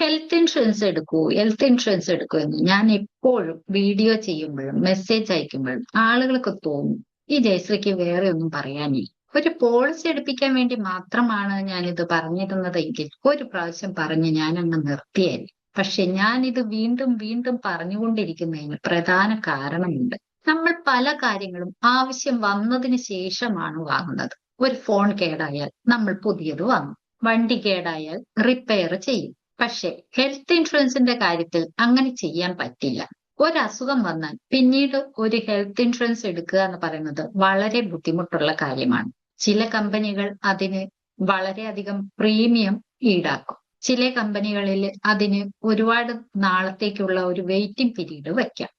Health insurance എടുക്കൂ എന്ന് ഞാൻ എപ്പോഴും വീഡിയോ ചെയ്യുമ്പോഴും മെസ്സേജ് അയക്കുമ്പോഴും ആളുകൾക്ക് തോന്നും ഈ ജയശ്രീക്ക് വേറെ ഒന്നും പറയാനില്ല. ഒരു പോളിസി എടുപ്പിക്കാൻ വേണ്ടി മാത്രമാണ് ഞാനിത് പറഞ്ഞിരുന്നതെങ്കിൽ ഒരു പ്രാവശ്യം പറഞ്ഞ് ഞാൻ അങ്ങ് നിർത്തിയായിരുന്നു. പക്ഷെ ഞാനിത് വീണ്ടും വീണ്ടും പറഞ്ഞുകൊണ്ടിരിക്കുന്നതിന് പ്രധാന കാരണമുണ്ട്. നമ്മൾ പല കാര്യങ്ങളും ആവശ്യം വന്നതിന് ശേഷമാണ് വാങ്ങുന്നത്. ഒരു ഫോൺ കേടായാൽ നമ്മൾ പുതിയത് വാങ്ങും. വണ്ടി കേടായാൽ റിപ്പയർ ചെയ്യും. പക്ഷെ ഹെൽത്ത് ഇൻഷുറൻസിന്റെ കാര്യത്തിൽ അങ്ങനെ ചെയ്യാൻ പറ്റില്ല. ഒരസുഖം വന്നാൽ പിന്നീട് ഒരു ഹെൽത്ത് ഇൻഷുറൻസ് എടുക്കുക എന്ന് പറയുന്നത് വളരെ ബുദ്ധിമുട്ടുള്ള കാര്യമാണ്. ചില കമ്പനികൾ അതിന് വളരെയധികം പ്രീമിയം ഈടാക്കും. ചില കമ്പനികളിൽ അതിന് ഒരുപാട് നാളത്തേക്കുള്ള ഒരു വെയിറ്റിംഗ് പീരീഡ് വയ്ക്കാം.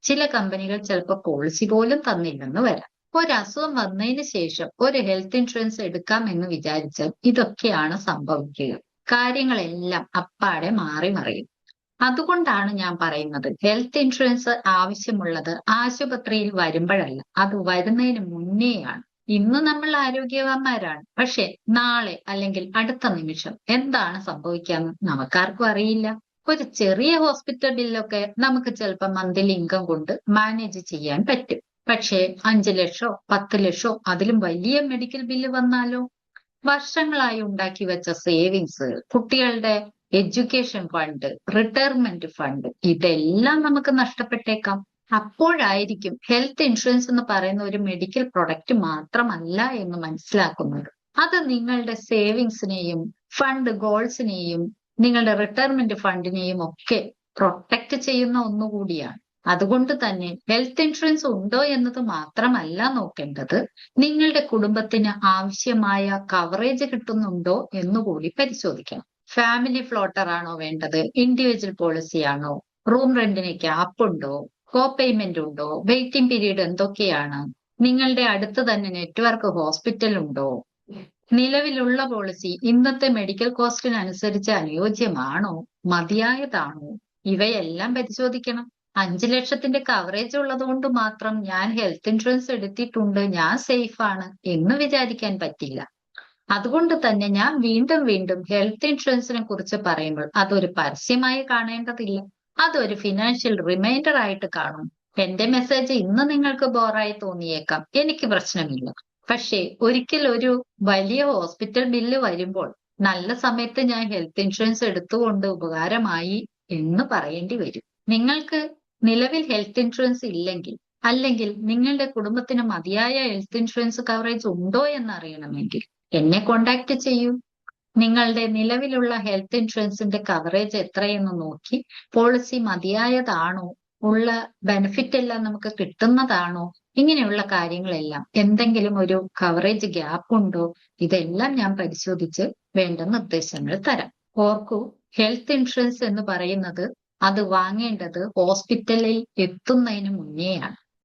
ചില കമ്പനികൾ ചിലപ്പോൾ പോളിസി പോലും തന്നില്ലെന്ന് വരാം. ഒരസുഖം വന്നതിന് ശേഷം ഒരു ഹെൽത്ത് ഇൻഷുറൻസ് എടുക്കാം എന്ന് വിചാരിച്ചാൽ ഇതൊക്കെയാണ് സംഭവിക്കുക. കാര്യങ്ങളെല്ലാം അപ്പാടെ മാറി മറിയും. അതുകൊണ്ടാണ് ഞാൻ പറയുന്നത് ഹെൽത്ത് ഇൻഷുറൻസ് ആവശ്യമുള്ളത് ആശുപത്രിയിൽ വരുമ്പോഴല്ല, അത് വരുന്നതിന് മുന്നേയാണ്. ഇന്ന് നമ്മൾ ആരോഗ്യവാന്മാരാണ്, പക്ഷെ നാളെ അല്ലെങ്കിൽ അടുത്ത നിമിഷം എന്താണ് സംഭവിക്കാന്ന് നമുക്കാർക്കും അറിയില്ല. ഒരു ചെറിയ ഹോസ്പിറ്റൽ ബില്ലൊക്കെ നമുക്ക് ചിലപ്പോൾ മന്ത്ലി ഇൻകം കൊണ്ട് മാനേജ് ചെയ്യാൻ പറ്റും. പക്ഷേ 5 ലക്ഷോ 10 ലക്ഷോ അതിലും വലിയ മെഡിക്കൽ ബില്ല് വന്നാലോ? വർഷങ്ങളായി ഉണ്ടാക്കി വെച്ച സേവിങ്സ്, കുട്ടികളുടെ എഡ്യൂക്കേഷൻ ഫണ്ട്, റിട്ടയർമെന്റ് ഫണ്ട്, ഇതെല്ലാം നമുക്ക് നഷ്ടപ്പെട്ടേക്കാം. അപ്പോഴായിരിക്കും ഹെൽത്ത് ഇൻഷുറൻസ് എന്ന് പറയുന്ന ഒരു മെഡിക്കൽ പ്രൊഡക്റ്റ് മാത്രമല്ല എന്ന് മനസ്സിലാക്കുന്നത്. അത് നിങ്ങളുടെ സേവിങ്സിനെയും ഫണ്ട് ഗോൾസിനെയും നിങ്ങളുടെ റിട്ടയർമെന്റ് ഫണ്ടിനെയും ഒക്കെ പ്രൊട്ടക്ട് ചെയ്യുന്ന ഒന്നുകൂടിയാണ്. അതുകൊണ്ട് തന്നെ ഹെൽത്ത് ഇൻഷുറൻസ് ഉണ്ടോ എന്നത് മാത്രമല്ല നോക്കേണ്ടത്, നിങ്ങളുടെ കുടുംബത്തിന് ആവശ്യമായ കവറേജ് കിട്ടുന്നുണ്ടോ എന്നുകൂടി പരിശോധിക്കണം. ഫാമിലി ഫ്ലോട്ടർ ആണോ വേണ്ടത്? ഇൻഡിവിജ്വൽ പോളിസി ആണോ? റൂം റെന്റിന് ക്യാപ്പ് ഉണ്ടോ? കോ പേയ്മെന്റ് ഉണ്ടോ? വെയിറ്റിംഗ് പീരീഡ് എന്തൊക്കെയാണ്? നിങ്ങളുടെ അടുത്ത് തന്നെ നെറ്റ്വർക്ക് ഹോസ്പിറ്റൽ ഉണ്ടോ? നിലവിലുള്ള പോളിസി ഇന്നത്തെ മെഡിക്കൽ കോസ്റ്റിനനുസരിച്ച് അനുയോജ്യമാണോ? മതിയായതാണോ? ഇവയെല്ലാം പരിശോധിക്കണം. 5 ലക്ഷത്തിന്റെ കവറേജ് ഉള്ളത് കൊണ്ട് മാത്രം ഞാൻ ഹെൽത്ത് ഇൻഷുറൻസ് എടുത്തിട്ടുണ്ട്, ഞാൻ സേഫ് ആണ് എന്ന് വിചാരിക്കാൻ പറ്റില്ല. അതുകൊണ്ട് തന്നെ ഞാൻ വീണ്ടും വീണ്ടും ഹെൽത്ത് ഇൻഷുറൻസിനെ കുറിച്ച് പറയുമ്പോൾ അതൊരു പരസ്യമായി കാണേണ്ടതില്ല. അതൊരു ഫിനാൻഷ്യൽ റിമൈൻഡർ ആയിട്ട് കാണും. എന്റെ മെസ്സേജ് ഇന്ന് നിങ്ങൾക്ക് ബോറായി തോന്നിയേക്കാം, എനിക്ക് പ്രശ്നമില്ല. പക്ഷേ ഒരിക്കൽ ഒരു വലിയ ഹോസ്പിറ്റൽ ബില്ല് വരുമ്പോൾ നല്ല സമയത്ത് ഞാൻ ഹെൽത്ത് ഇൻഷുറൻസ് എടുത്തുകൊണ്ട് ഉപകാരമായി എന്ന് പറയേണ്ടി വരും. നിങ്ങൾക്ക് നിലവിൽ ഹെൽത്ത് ഇൻഷുറൻസ് ഇല്ലെങ്കിൽ, അല്ലെങ്കിൽ നിങ്ങളുടെ കുടുംബത്തിന് മതിയായ ഹെൽത്ത് ഇൻഷുറൻസ് കവറേജ് ഉണ്ടോ എന്നറിയണമെങ്കിൽ എന്നെ കോണ്ടാക്ട് ചെയ്യൂ. നിങ്ങളുടെ നിലവിലുള്ള ഹെൽത്ത് ഇൻഷുറൻസിന്റെ കവറേജ് എത്രയെന്ന് നോക്കി പോളിസി മതിയായതാണോ, ഉള്ള ബെനിഫിറ്റ് എല്ലാം നമുക്ക് കിട്ടുന്നതാണോ, ഇങ്ങനെയുള്ള കാര്യങ്ങളെല്ലാം എന്തെങ്കിലും ഒരു കവറേജ് ഗ്യാപ്പ് ഉണ്ടോ, ഇതെല്ലാം ഞാൻ പരിശോധിച്ച് വേണ്ട നിർദ്ദേശങ്ങൾ തരാം. ഓർക്കൂ, ഹെൽത്ത് ഇൻഷുറൻസ് എന്ന് പറയുന്നത് അത് വാങ്ങേണ്ടത് ഹോസ്പിറ്റലിൽ എത്തുന്നതിന് മുന്നേയാണ്.